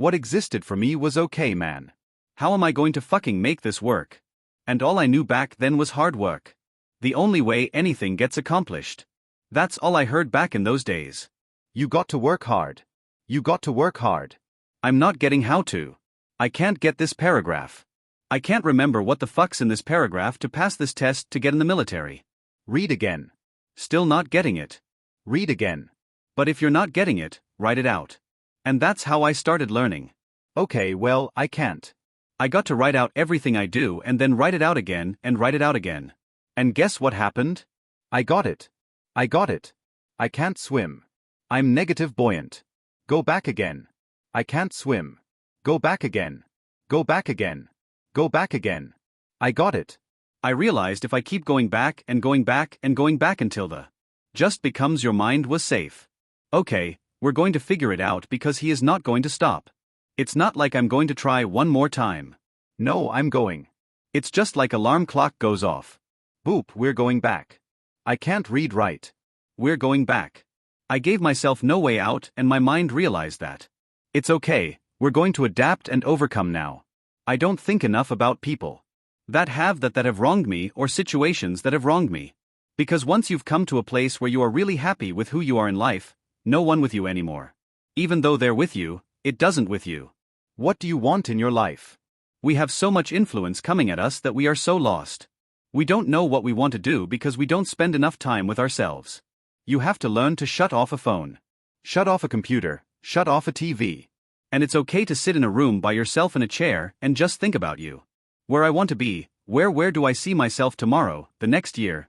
What existed for me was okay, man. How am I going to fucking make this work? And all I knew back then was hard work. The only way anything gets accomplished. That's all I heard back in those days. You got to work hard. You got to work hard. I'm not getting how to. I can't get this paragraph. I can't remember what the fuck's in this paragraph to pass this test to get in the military. Read again. Still not getting it. Read again. But if you're not getting it, write it out. And that's how I started learning. Okay, well, I can't. I got to write out everything I do and then write it out again and write it out again. And guess what happened? I got it. I got it. I can't swim. I'm negative buoyant. Go back again. I can't swim. Go back again. Go back again. Go back again. I got it. I realized if I keep going back and going back and going back until the just becomes your mind was safe. Okay, we're going to figure it out because he is not going to stop. It's not like I'm going to try one more time. No, I'm going. It's just like alarm clock goes off. Boop, we're going back. I can't read right. We're going back. I gave myself no way out and my mind realized that. It's okay, we're going to adapt and overcome now. I don't think enough about people that have wronged me or situations that have wronged me. Because once you've come to a place where you are really happy with who you are in life, no one with you anymore. Even though they're with you, it doesn't with you. What do you want in your life? We have so much influence coming at us that we are so lost. We don't know what we want to do because we don't spend enough time with ourselves. You have to learn to shut off a phone. Shut off a computer, shut off a TV. And it's okay to sit in a room by yourself in a chair and just think about you. Where I want to be, where do I see myself tomorrow, the next year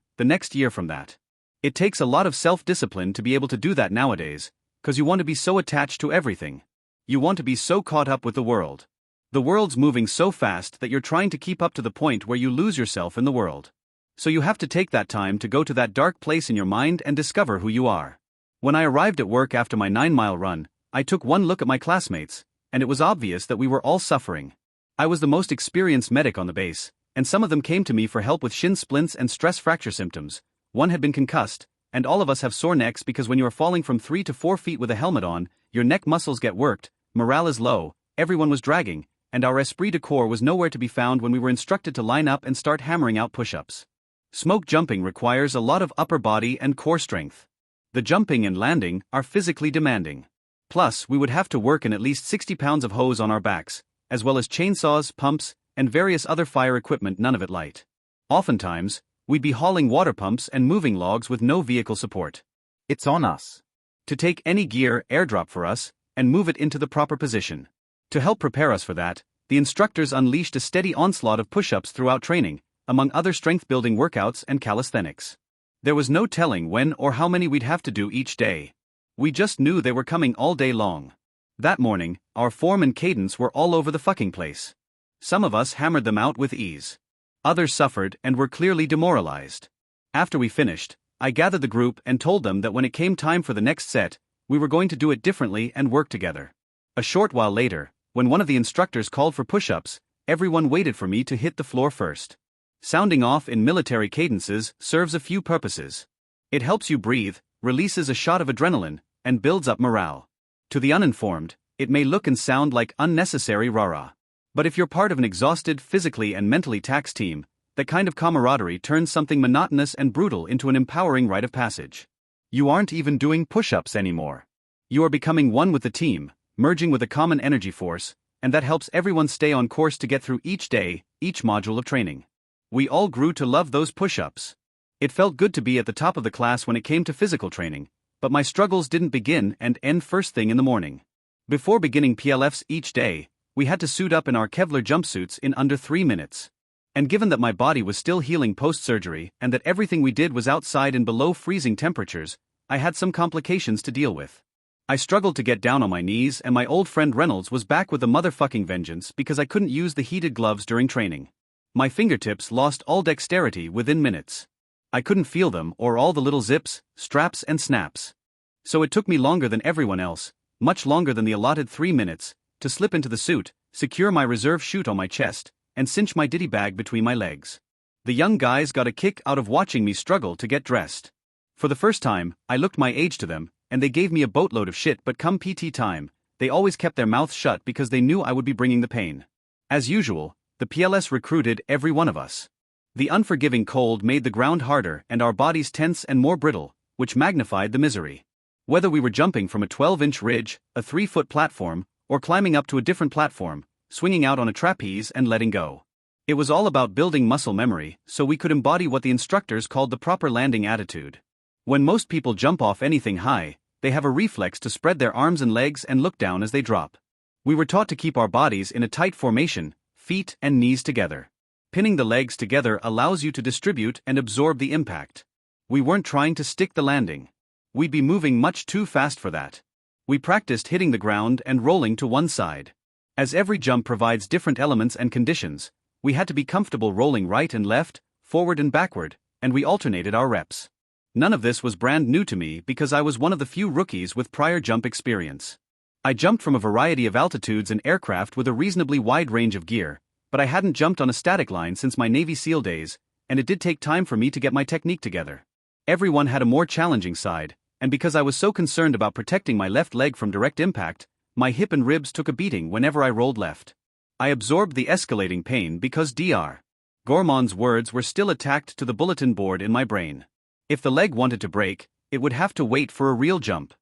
from that. It takes a lot of self-discipline to be able to do that nowadays, cause you want to be so attached to everything. You want to be so caught up with the world. The world's moving so fast that you're trying to keep up to the point where you lose yourself in the world. So you have to take that time to go to that dark place in your mind and discover who you are. When I arrived at work after my 9-mile run, I took one look at my classmates, and it was obvious that we were all suffering. I was the most experienced medic on the base, and some of them came to me for help with shin splints and stress fracture symptoms. One had been concussed, and all of us have sore necks because when you are falling from 3 to 4 feet with a helmet on, your neck muscles get worked, morale is low, everyone was dragging, and our esprit de corps was nowhere to be found when we were instructed to line up and start hammering out push-ups. Smoke jumping requires a lot of upper body and core strength. The jumping and landing are physically demanding. Plus, we would have to work in at least 60 pounds of hose on our backs, as well as chainsaws, pumps, and various other fire equipment, none of it light. Oftentimes, we'd be hauling water pumps and moving logs with no vehicle support. It's on us to take any gear airdrop for us and move it into the proper position. To help prepare us for that, the instructors unleashed a steady onslaught of push-ups throughout training, among other strength-building workouts and calisthenics. There was no telling when or how many we'd have to do each day. We just knew they were coming all day long. That morning, our form and cadence were all over the fucking place. Some of us hammered them out with ease. Others suffered and were clearly demoralized. After we finished, I gathered the group and told them that when it came time for the next set, we were going to do it differently and work together. A short while later, when one of the instructors called for push-ups, everyone waited for me to hit the floor first. Sounding off in military cadences serves a few purposes. It helps you breathe, releases a shot of adrenaline, and builds up morale. To the uninformed, it may look and sound like unnecessary rah-rah. But if you're part of an exhausted, physically and mentally taxed team, that kind of camaraderie turns something monotonous and brutal into an empowering rite of passage. You aren't even doing push-ups anymore. You are becoming one with the team, merging with a common energy force, and that helps everyone stay on course to get through each day, each module of training. We all grew to love those push-ups. It felt good to be at the top of the class when it came to physical training, but my struggles didn't begin and end first thing in the morning. Before beginning PLFs each day, we had to suit up in our Kevlar jumpsuits in under 3 minutes. And given that my body was still healing post-surgery and that everything we did was outside in below freezing temperatures, I had some complications to deal with. I struggled to get down on my knees and my old friend Reynolds was back with a motherfucking vengeance because I couldn't use the heated gloves during training. My fingertips lost all dexterity within minutes. I couldn't feel them or all the little zips, straps and snaps. So it took me longer than everyone else, much longer than the allotted 3 minutes, to slip into the suit, secure my reserve chute on my chest, and cinch my ditty bag between my legs. The young guys got a kick out of watching me struggle to get dressed. For the first time, I looked my age to them, and they gave me a boatload of shit, but come PT time, they always kept their mouths shut because they knew I would be bringing the pain. As usual, the PLS recruited every one of us. The unforgiving cold made the ground harder and our bodies tense and more brittle, which magnified the misery. Whether we were jumping from a 12-inch ridge, a 3-foot platform, or climbing up to a different platform, swinging out on a trapeze and letting go. It was all about building muscle memory so we could embody what the instructors called the proper landing attitude. When most people jump off anything high, they have a reflex to spread their arms and legs and look down as they drop. We were taught to keep our bodies in a tight formation, feet and knees together. Pinning the legs together allows you to distribute and absorb the impact. We weren't trying to stick the landing. We'd be moving much too fast for that. We practiced hitting the ground and rolling to one side. As every jump provides different elements and conditions, we had to be comfortable rolling right and left, forward and backward, and we alternated our reps. None of this was brand new to me because I was one of the few rookies with prior jump experience. I jumped from a variety of altitudes and aircraft with a reasonably wide range of gear, but I hadn't jumped on a static line since my Navy SEAL days, and it did take time for me to get my technique together. Everyone had a more challenging side, and because I was so concerned about protecting my left leg from direct impact, my hip and ribs took a beating whenever I rolled left. I absorbed the escalating pain because Dr. Gourmand's words were still attacked to the bulletin board in my brain. If the leg wanted to break, it would have to wait for a real jump.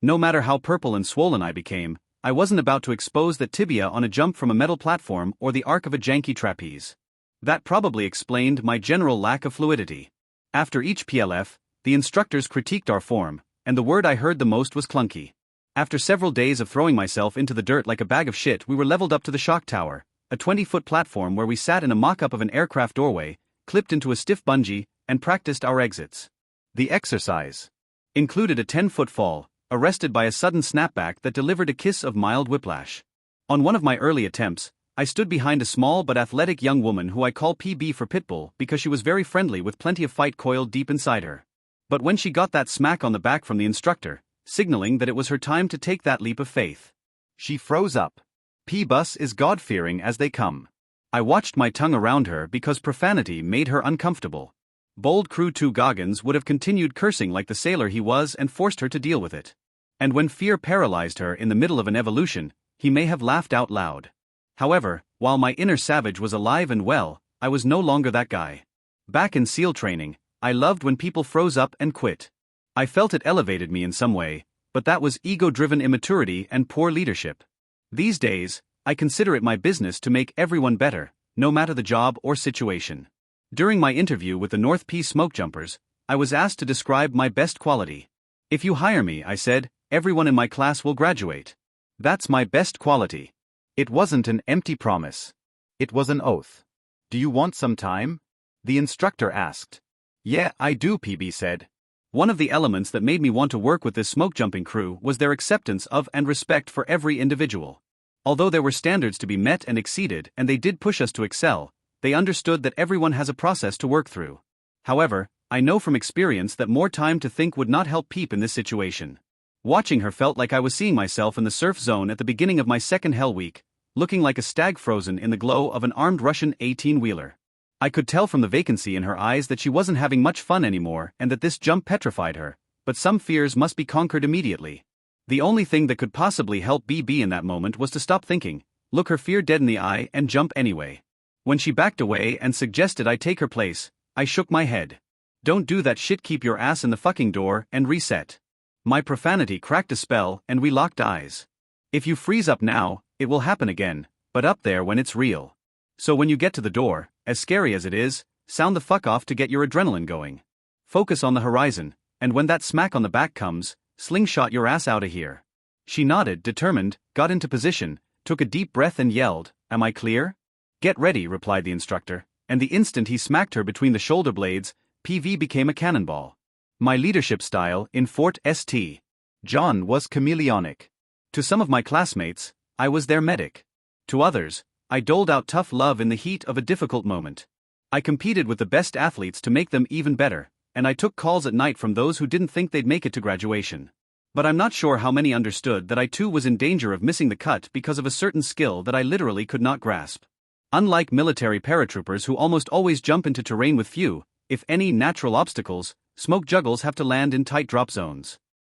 No matter how purple and swollen I became, I wasn't about to expose the tibia on a jump from a metal platform or the arc of a janky trapeze. That probably explained my general lack of fluidity. After each PLF, the instructors critiqued our form, and the word I heard the most was clunky. After several days of throwing myself into the dirt like a bag of shit, we were leveled up to the shock tower, a 20-foot platform where we sat in a mock-up of an aircraft doorway, clipped into a stiff bungee, and practiced our exits. The exercise included a 10-foot fall, arrested by a sudden snapback that delivered a kiss of mild whiplash. On one of my early attempts, I stood behind a small but athletic young woman who I call PB for Pitbull because she was very friendly with plenty of fight coiled deep inside her. But when she got that smack on the back from the instructor, signaling that it was her time to take that leap of faith, she froze up. P-Bus is God-fearing as they come. I watched my tongue around her because profanity made her uncomfortable. Bold Crew 2 Goggins would have continued cursing like the sailor he was and forced her to deal with it. And when fear paralyzed her in the middle of an evolution, he may have laughed out loud. However, while my inner savage was alive and well, I was no longer that guy. Back in SEAL training, I loved when people froze up and quit. I felt it elevated me in some way, but that was ego-driven immaturity and poor leadership. These days, I consider it my business to make everyone better, no matter the job or situation. During my interview with the North Peace Smoke Jumpers, I was asked to describe my best quality. If you hire me, I said, everyone in my class will graduate. That's my best quality. It wasn't an empty promise. It was an oath. Do you want some time? The instructor asked. Yeah, I do, PB said. One of the elements that made me want to work with this smoke jumping crew was their acceptance of and respect for every individual. Although there were standards to be met and exceeded and they did push us to excel, they understood that everyone has a process to work through. However, I know from experience that more time to think would not help Peep in this situation. Watching her felt like I was seeing myself in the surf zone at the beginning of my second Hell Week, looking like a stag frozen in the glow of an armed Russian 18-wheeler. I could tell from the vacancy in her eyes that she wasn't having much fun anymore and that this jump petrified her, but some fears must be conquered immediately. The only thing that could possibly help BB in that moment was to stop thinking, look her fear dead in the eye and jump anyway. When she backed away and suggested I take her place, I shook my head. Don't do that shit, keep your ass in the fucking door and reset. My profanity cracked a spell and we locked eyes. If you freeze up now, it will happen again, but up there when it's real. So when you get to the door, as scary as it is, sound the fuck off to get your adrenaline going. Focus on the horizon, and when that smack on the back comes, slingshot your ass out of here. She nodded, determined, got into position, took a deep breath and yelled, "Am I clear?" "Get ready," replied the instructor, and the instant he smacked her between the shoulder blades, PV became a cannonball. My leadership style in Fort St. John was chameleonic. To some of my classmates, I was their medic. To others, I doled out tough love in the heat of a difficult moment. I competed with the best athletes to make them even better, and I took calls at night from those who didn't think they'd make it to graduation. But I'm not sure how many understood that I too was in danger of missing the cut because of a certain skill that I literally could not grasp. Unlike military paratroopers who almost always jump into terrain with few, if any, natural obstacles, smoke juggles have to land in tight drop zones.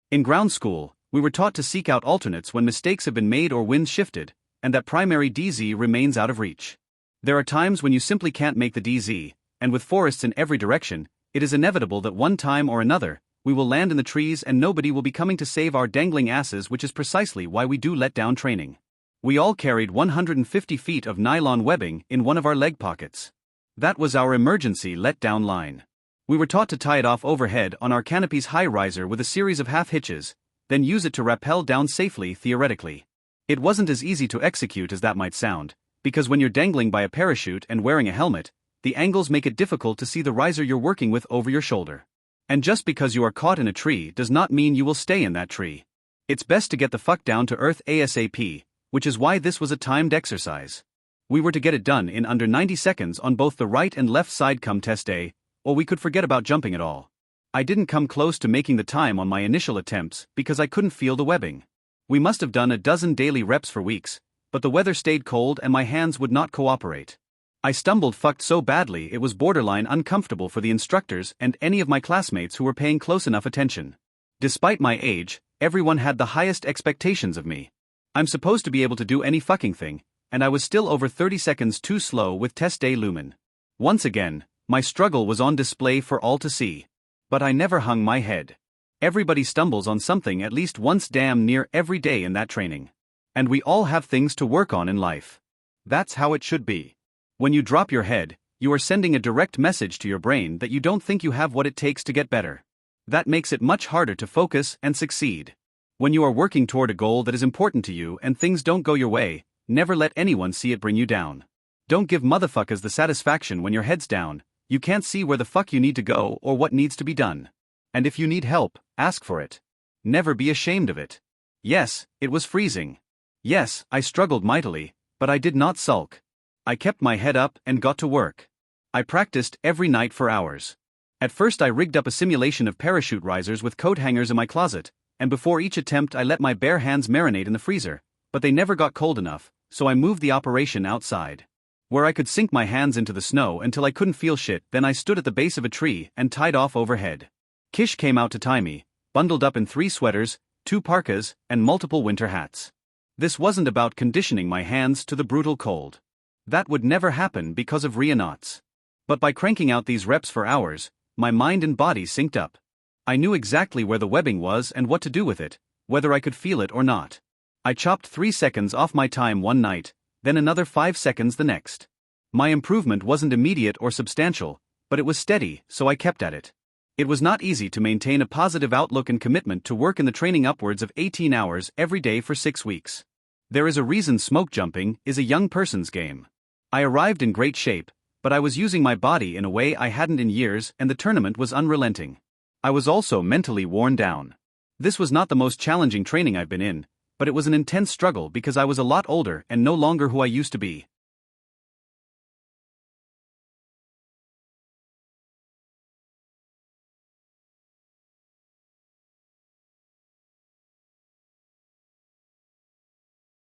In ground school, We were taught to seek out alternates when mistakes have been made or winds shifted, and that primary DZ remains out of reach. There are times when you simply can't make the DZ, and with forests in every direction, it is inevitable that one time or another, we will land in the trees and nobody will be coming to save our dangling asses, which is precisely why we do let down training. We all carried 150 feet of nylon webbing in one of our leg pockets. That was our emergency let-down line. We were taught to tie it off overhead on our canopy's high riser with a series of half hitches, then use it to rappel down safely theoretically. It wasn't as easy to execute as that might sound, because when you're dangling by a parachute and wearing a helmet, the angles make it difficult to see the riser you're working with over your shoulder. And just because you are caught in a tree does not mean you will stay in that tree. It's best to get the fuck down to earth ASAP, which is why this was a timed exercise. We were to get it done in under 90 seconds on both the right and left side come test day, or we could forget about jumping at all. I didn't come close to making the time on my initial attempts because I couldn't feel the webbing. We must have done a dozen daily reps for weeks, but the weather stayed cold and my hands would not cooperate. I stumbled fucked so badly it was borderline uncomfortable for the instructors and any of my classmates who were paying close enough attention. Despite my age, everyone had the highest expectations of me. I'm supposed to be able to do any fucking thing, and I was still over 30 seconds too slow with test day looming. Once again, my struggle was on display for all to see. But I never hung my head. Everybody stumbles on something at least once damn near every day in that training. And we all have things to work on in life. That's how it should be. When you drop your head, you are sending a direct message to your brain that you don't think you have what it takes to get better. That makes it much harder to focus and succeed. When you are working toward a goal that is important to you and things don't go your way, never let anyone see it bring you down. Don't give motherfuckers the satisfaction when your head's down, you can't see where the fuck you need to go or what needs to be done. And if you need help, ask for it. Never be ashamed of it. Yes, it was freezing. Yes, I struggled mightily, but I did not sulk. I kept my head up and got to work. I practiced every night for hours. At first I rigged up a simulation of parachute risers with coat hangers in my closet, and before each attempt I let my bare hands marinate in the freezer, but they never got cold enough, so I moved the operation outside. Where I could sink my hands into the snow until I couldn't feel shit, then I stood at the base of a tree and tied off overhead. Kish came out to tie me, bundled up in 3 sweaters, 2 parkas, and multiple winter hats. This wasn't about conditioning my hands to the brutal cold. That would never happen because of knots. But by cranking out these reps for hours, my mind and body synced up. I knew exactly where the webbing was and what to do with it, whether I could feel it or not. I chopped 3 seconds off my time one night, then another 5 seconds the next. My improvement wasn't immediate or substantial, but it was steady, so I kept at it. It was not easy to maintain a positive outlook and commitment to work in the training upwards of 18 hours every day for 6 weeks. There is a reason smoke jumping is a young person's game. I arrived in great shape, but I was using my body in a way I hadn't in years and the tournament was unrelenting. I was also mentally worn down. This was not the most challenging training I've been in, but it was an intense struggle because I was a lot older and no longer who I used to be.